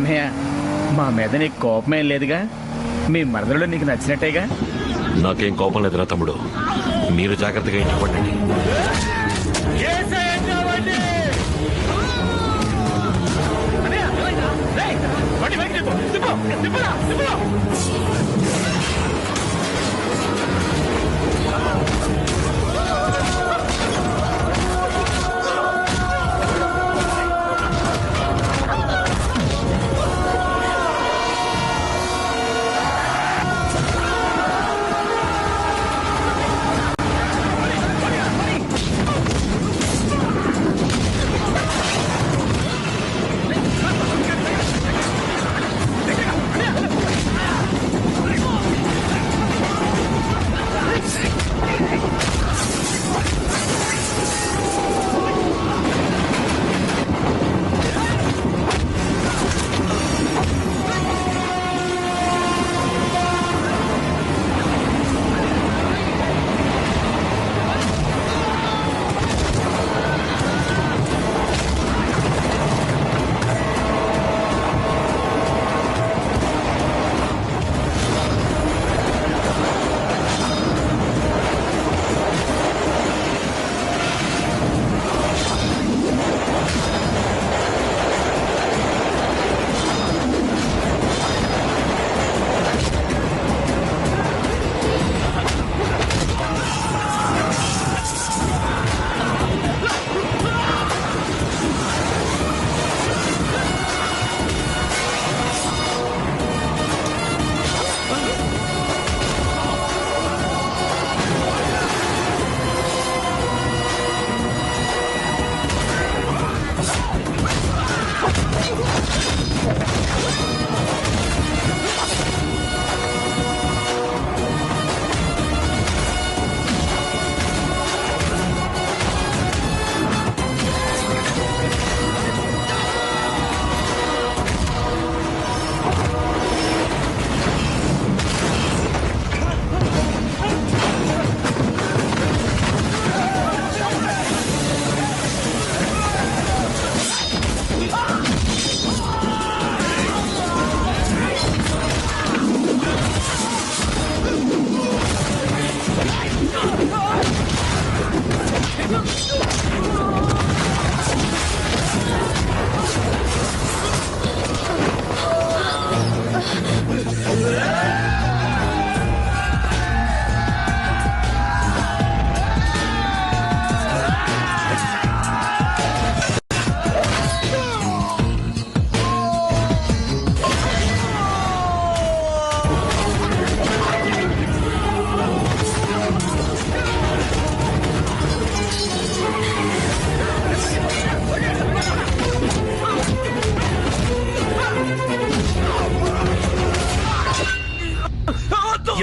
అన్నయ్య, మా మీద నీకు కోపమేం లేదుగా? మీ మరదలు నీకు నచ్చినట్టేగా? నాకేం కోపం లేదురా తమ్ముడు. మీరు జాగ్రత్తగా ఇంటికి పడండి.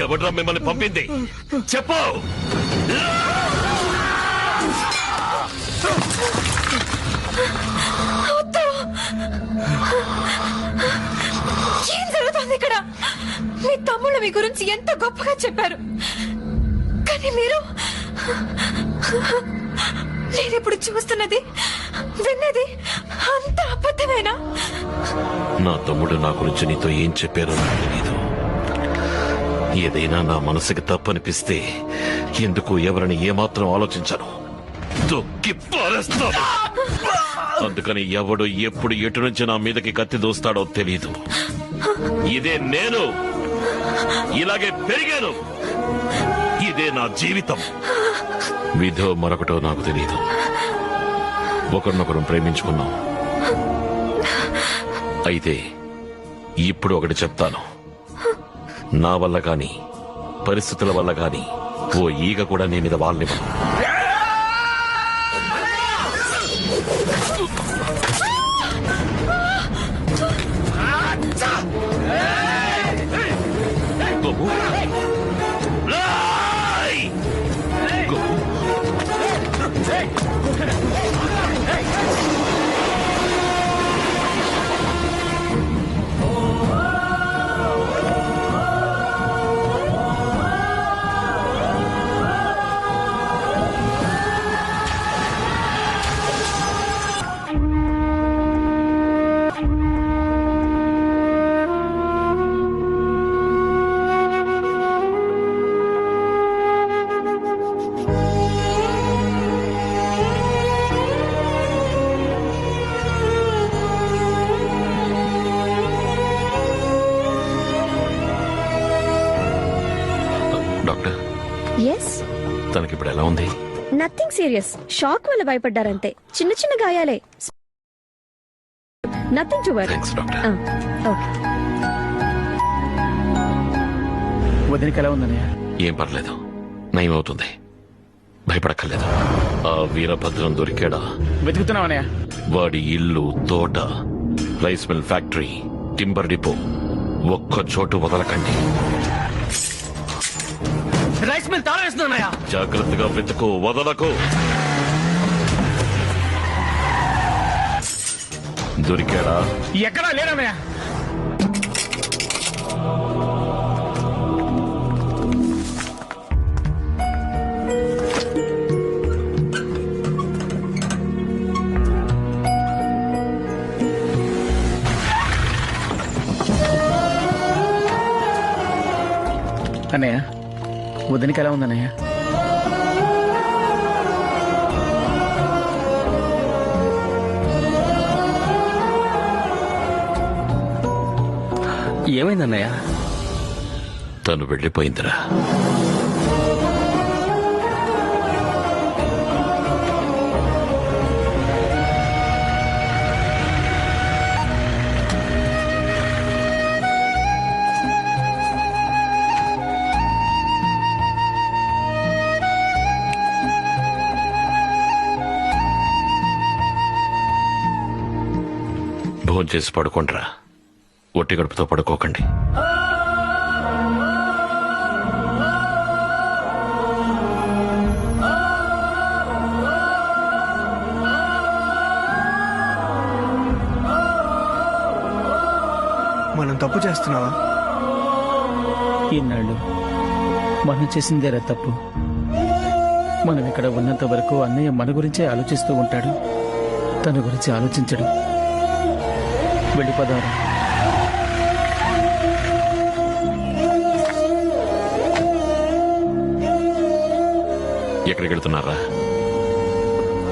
ఎవడ్రా మిమ్మల్ని పంపింది? చెప్పు. ఏం జరుగుతుంది ఇక్కడ? మీ తమ్ముళ్ళు మీ గురించి ఎంత గొప్పగా చెప్పారు, కానీ మీరు నేనిప్పుడు చూస్తున్నది విన్నది అంత అబద్ధమేనా? నా తమ్ముడు నా గురించి నీతో ఏం చెప్పారో నాకు తెలీదు. ఏదైనా నా మనసుకి తప్పనిపిస్తే ఎందుకు ఎవరిని ఏమాత్రం ఆలోచించను, దొక్కి పారేస్తాను. అందుకని ఎవడు ఎప్పుడు ఎటు నుంచి నా మీదకి కత్తి దూస్తాడో తెలీదు. ఇదే నేను, ఇలాగే పెరిగాను, ఇదే నా జీవితం. విధో మరొకటో నాకు తెలీదు. ఒకరినొకరు ప్రేమించుకున్నాం. అయితే ఇప్పుడు ఒకటి చెప్తాను, నా వల్ల గాని పరిస్థితుల వల్ల గాని ఓ ఈగ కూడా నీ మీద వాళ్ళనివ్వను. తనకిప్పుడు ఎలా ఉంది? నథింగ్ సీరియస్, షాక్ వల్ల భయపడ్డారంతే. చిన్న చిన్న గాయాలే, nothing to worry. Thanks doctor. Okay. వదినకి ఎలా ఉందన్నయ్య? ఏం పర్లేదు, నయం అవుతుంది, భయపడక్కర్లేదు. ఆ వీరభద్రం దొరికాడా? వెతుకుతున్నావన్నయ్య? వాడి ఇల్లు, తోట, rice mill factory, timber depot ఒక్క చోటు వదలకండి. రైస్ మిల్ తాళం వేస్తున్నానయ్య. జాగ్రత్తగా వెతుకు, వదలకు. దొరికాడా? ఎక్కడా లేదన్నయ్య. అన్నయ్య, వదినకి ఎలా ఉందన్నయ్య? ఏమైందన్నయ్య? తను వెళ్ళిపోయిందిరా. భోంచేసి పడుకోండిరా, ఒట్టి గడుపుతో పడుకోకండి. మనం తప్పు చేస్తున్నావా? ఈనాళ్ళు మనం చేసిందేరా తప్పు. మనం ఇక్కడ ఉన్నంత వరకు అన్నయ్య మన గురించే ఆలోచిస్తూ ఉంటాడు, తన గురించి ఆలోచించడు. వెళ్ళిపోదారా. ఎక్కడికి వెళ్తున్నారా?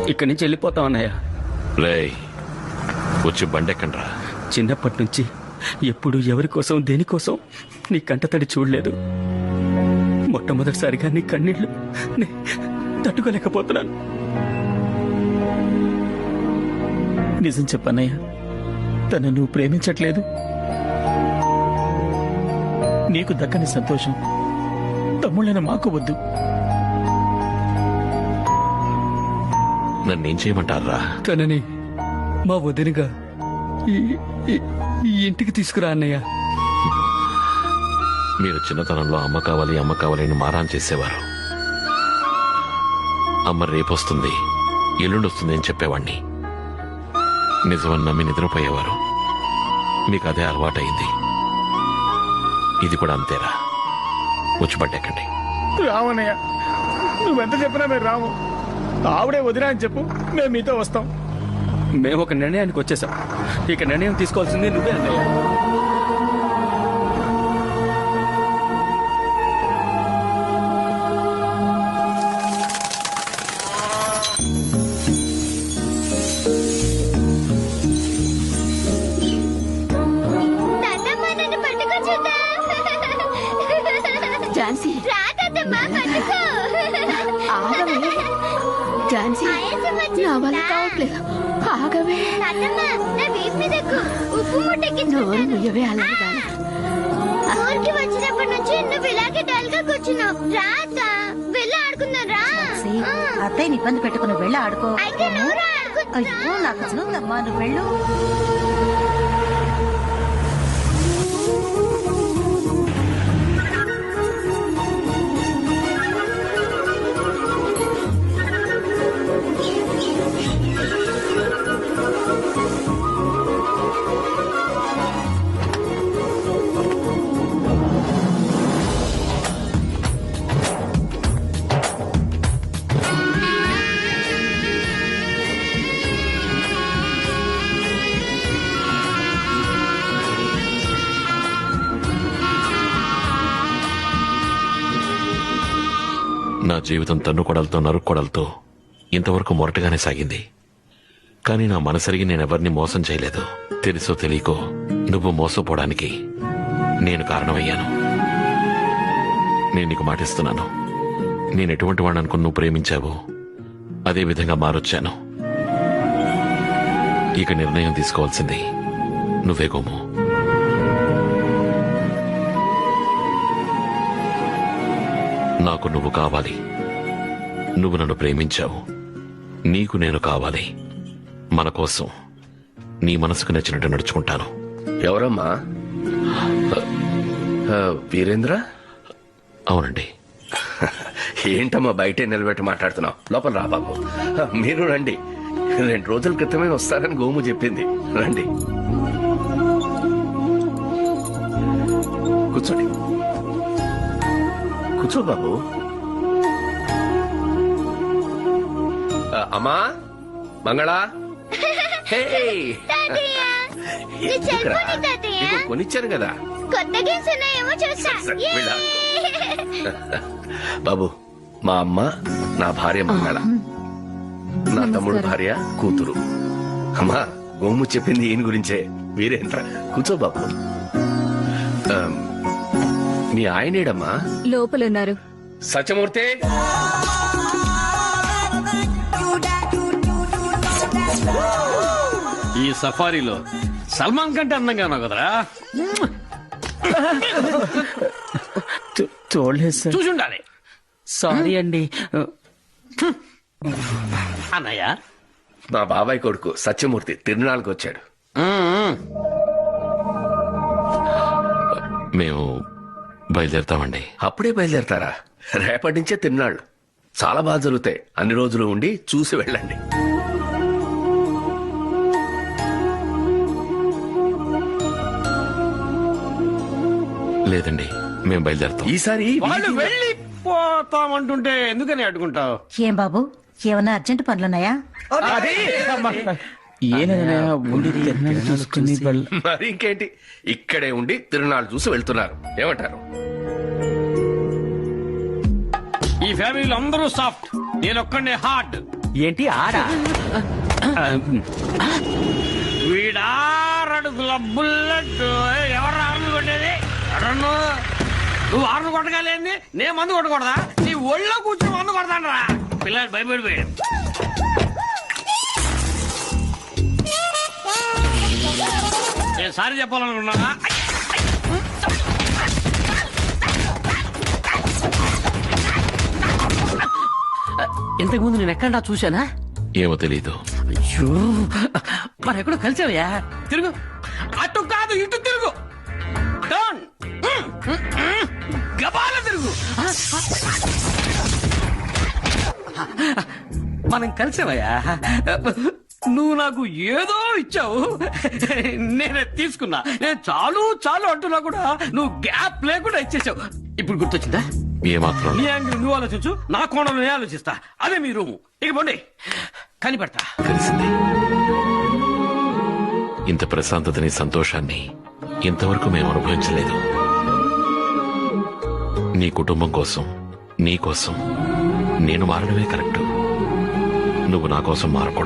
ఇక్కడి నుంచి వెళ్ళిపోతాం అన్నయ్య. రేయ్, వచ్చి బండెక్కండ్రా. చిన్నప్పటి నుంచి ఎప్పుడు ఎవరి కోసం దేనికోసం నీ కంటతడి చూడలేదు. మొట్టమొదటిసారిగా నీ కన్నీళ్లు నే తట్టుకోలేకపోతున్నాను. నిజం చెప్పన్నయ్య, తను నువ్వు ప్రేమించట్లేదు. నీకు దక్కని సంతోషం తమ్ముళ్ళని మాకు వద్దు. నన్నేం చేయమంటారా? తనని మా వదినగా ఈ- ఈ- ఈ ఇంటికి తీసుకురా అన్నయ్య. మీరు చిన్నతనంలో అమ్మ కావాలి అమ్మ కావాలి అని మారాన్ చేసేవారు. అమ్మ రేపొస్తుంది, ఎల్లుండొస్తుంది అని చెప్పేవాణ్ణి. నిజమని నమ్మి నిద్రపోయేవారు. మీకు అదే అలవాటైంది. ఇది కూడా అంతేరా. వచ్చి పడ్డెక్కండి. రావన్నయ్య, నువ్వెంత చెప్పినా మేము రాము. ఆవిడే వదినా అని చెప్పు, మేము మీతో వస్తాం. మేము ఒక నిర్ణయానికి వచ్చేసాం. ఇక నిర్ణయం తీసుకోవాల్సింది నువ్వే అన్నయ్య. ఝాన్సీ, ఆగవే. ఝాన్సీ, నా వల్ల కావట్లేదు. ఆగవే. నోరు ముయ్యవే. అలాగే ఊరికి వచ్చినప్పటి నుంచి నువ్వు ఇలాగే డల్ గా కూర్చున్నావు. రా అత్త, వెళ్ళి ఆడుకుందాం రా. అత్తయ్యని ఇబ్బంది పెట్టుకుని వెళ్ళి ఆడుకో. అయితే నువ్వు రా, ఆడుకుందాం. అయ్యో నాకు చదువుందమ్మా, నువ్వు వెళ్ళు. నా జీవితం తన్నుకొడలతో నరుక్కొడలతో ఇంతవరకు మొరటగానే సాగింది. కానీ నా మనసరిగి నేనెవరిని మోసం చేయలేదు. తెలుసో తెలియకో నువ్వు మోసపోవడానికి నేను కారణమయ్యాను. నేను నీకు మాటిస్తున్నాను, నేను ఎటువంటి వాడిని అనుకుని నువ్వు ప్రేమించావో అదే విధంగా మారొచ్చాను. ఇక నిర్ణయం తీసుకోవాల్సింది నువ్వే గోము. నాకు నువ్వు కావాలి. నువ్వు నన్ను ప్రేమించావు. నీకు నేను కావాలి. మన కోసం నీ మనసుకు నచ్చినట్టు నడుచుకుంటాను. ఎవరమ్మా? వీరేంద్ర? అవునండి. ఏంటమ్మా బయటే నిలబెట్టి మాట్లాడుతున్నావు? లోపల రా బాబు. మీరు రండి. 2 రోజుల క్రితమే వస్తారని గోము చెప్పింది. రండి, కూర్చోండి. కూర్చో బాబు. అమ్మా మంగళా, హే, తాతయ్య, నీ ఎందుకురా? సెల్ఫోన్ తాతయ్య. నీకు కొనిచ్చాను కదా. కొత్త గేమ్స్ ఉన్నాయేమో చూస్తా. సరే, యే! వెళ్ళా. బాబు, మా అమ్మ నా భార్య మంగళ, నా తమ్ముడు భార్య కూతురు. అమ్మా, గోము చెప్పింది ఈయన గురించే. వీరేంద్ర, కూర్చో బాబు. ఆ, మీ ఆయనేడమ్మా? లోపలున్నారు. సత్యమూర్తి, ఈ సఫారీలో సల్మాన్ కంటే అందంగా ఉన్నావు కదరా. చూడలేదు సార్. చూసి ఉండాలి. సారీ అండి. అన్నయ్య, మా బాబాయ్ కొడుకు సత్యమూర్తి తిరునాళ్ళకి వచ్చాడు. మేము బయలుదేరుతామండి. అప్పుడే బయలుదేరతారా? రేపటి నుంచే తిరునాళ్ళు. చాలా బాగా జరుగుతాయి. అన్ని రోజులు ఉండి చూసి వెళ్ళండి. లేదండి, మేము బయలుదేరుతాం. ఈసారి వాళ్ళు వెళ్ళిపోతామంటుంటే ఎందుకని అడ్డుకుంటావు? ఏం బాబు, ఏమన్నా అర్జెంట్ పనులున్నాయా? ఏనైనా ఉండి తిరణాలు చూసుకుని మరి ఇంకేంటి, ఇక్కడే ఉండి తిరునాళ్ళు చూసి వెళ్తున్నారు. ఏమంటారు? ఈ ఫ్యామిలీలో అందరూ సాఫ్ట్, నేను ఒక్కడే హార్డ్. ఏంటి ఆడా? వీడారడుగుల బుల్లెట్. ఎవరు ఆరును కొట్టేది? ఎవరన్ను? నువ్వు ఆరును కొట్టగలేంది, నేను మందు కొట్టకూడదా? నీ ఒళ్ళో కూర్చొని మందు కొడతాను రా. పిల్లలు భయపడిపోయాడు. నేను సారీ చెప్పాలనుకున్నానా? ఇంతకుముందు నేను ఎక్కడా చూశానా? ఏమో తెలీదు. అయ్యో, మరి ఎక్కడో కలిసావయ్యా. తిరుగు. అటు కాదు, ఇటు తిరుగు. టర్న్. గబాల తిరుగు. మనం కలిసావయ్యా. నువ్వు నాకు ఏదో ఇచ్చావు, నేనే తీసుకున్నా. నేను చాలు చాలు అంటున్నా కూడా నువ్వు గ్యాప్ లేకుండా ఇచ్చేసావు. ఇప్పుడు గుర్తొచ్చిందా? ఏమాత్రం నీ యాంగిల్ నువ్వు ఆలోచించు, నా కోణంలో నేను ఆలోచిస్తా. అదే మీ రూము. ఇక పోండి, కనిపెడతా. తెలిసింది. ఇంత ప్రశాంతతని, సంతోషాన్ని ఇంతవరకు మేము అనుభవించలేదు. నీ కుటుంబం కోసం, నీ కోసం నేను మారడమే కరెక్ట్. నువ్వు నా కోసం మారకూడదు.